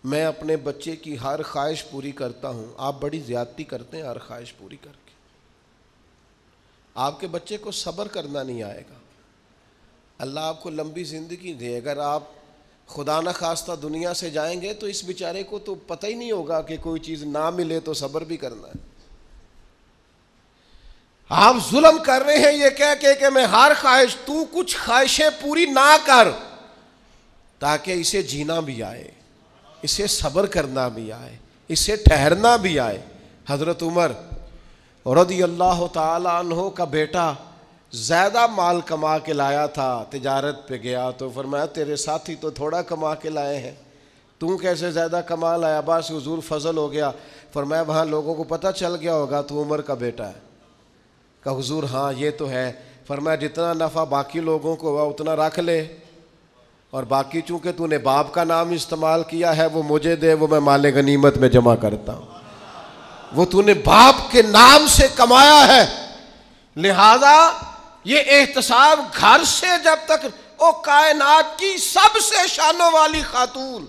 मैं अपने बच्चे की हर ख्वाहिश पूरी करता हूँ। आप बड़ी ज़्यादती करते हैं हर ख्वाहिश पूरी करके। आपके बच्चे को सब्र करना नहीं आएगा। अल्लाह आपको लंबी ज़िंदगी दे, अगर आप खुदा न खास्ता दुनिया से जाएंगे तो इस बेचारे को तो पता ही नहीं होगा कि कोई चीज़ ना मिले तो सब्र भी करना है। आप जुल्म कर रहे हैं ये कह के कि मैं हर ख्वाहिश, तू कुछ ख्वाहिशें पूरी ना कर ताकि इसे जीना भी आए, इसे सब्र करना भी आए, इसे ठहरना भी आए। हज़रत उमर रज़ी अल्लाह ताला अन्हो का बेटा ज़्यादा माल कमा के लाया था, तिजारत पे गया तो फरमाया तेरे साथी तो थोड़ा कमा के लाए हैं, तू कैसे ज़्यादा कमा लाया? बस हुजूर फजल हो गया। फरमाया वहाँ लोगों को पता चल गया होगा तू उमर का बेटा है। कहा हुजूर हाँ ये तो है। फरमाया जितना नफ़ा बाकी लोगों को हुआ उतना रख ले, और बाकी चूँकि तूने बाप का नाम इस्तेमाल किया है वो मुझे दे, वो मैं माले गनीमत में जमा करता हूँ। वो तूने बाप के नाम से कमाया है, लिहाजा ये एहतसाब घर से जब तक ओ कायनात की सबसे शानों वाली खातून,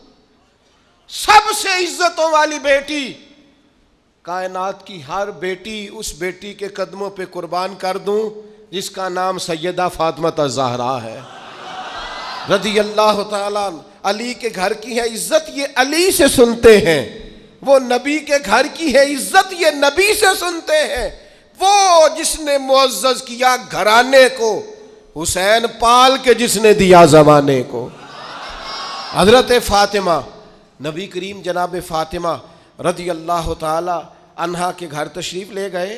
सबसे इज्जतों वाली बेटी, कायनात की हर बेटी उस बेटी के कदमों पे कुर्बान कर दूं जिसका नाम सैयदा फातिमा ज़हरा है रज़ी अल्लाह ताला। अली के घर की है इज्जत, ये अली से सुनते हैं। वो नबी के घर की है इज्जत, ये नबी से सुनते हैं। वो जिसने मुअज़्ज़ज़ किया घराने को, हुसैन पाल के जिसने दिया ज़माने को। हज़रत फ़ातिमा, नबी करीम जनाब फ़ातिमा रज़ी अल्लाह ताला अन्हा के घर तशरीफ़ ले गए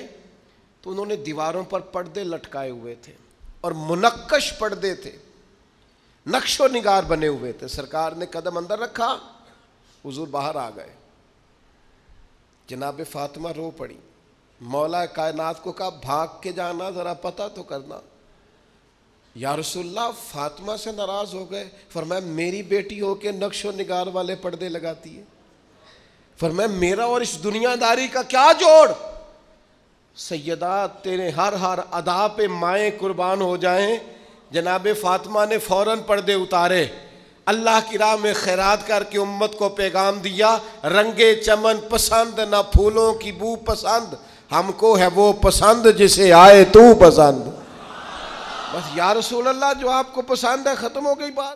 तो उन्होंने दीवारों पर पर्दे लटकाए हुए थे और मुनक्कश पर्दे थे, नक्शो निगार बने हुए थे। सरकार ने कदम अंदर रखा, हुजूर बाहर आ गए। जनाब फ़ातिमा रो पड़ी। मौला कायनात को कहा भाग के जाना, ज़रा पता तो करना। या रसूलल्लाह फ़ातिमा से नाराज़ हो गए। फरमाया मेरी बेटी हो के नक्शो निगार वाले पर्दे लगाती है। फरमाया मेरा और इस दुनियादारी का क्या जोड़? सैयदा तेरे हर हर अदा पे माएँ कुर्बान हो जाएं। जनाब फ़ातिमा ने फ़ौरन पर्दे उतारे, अल्लाह की राह में खैरात करके उम्मत को पैगाम दिया, रंगे चमन पसंद ना फूलों की बू पसंद, हमको है वो पसंद जिसे आए तू पसंद। बस या रसूल अल्लाह जो आपको पसंद है, ख़त्म हो गई बात।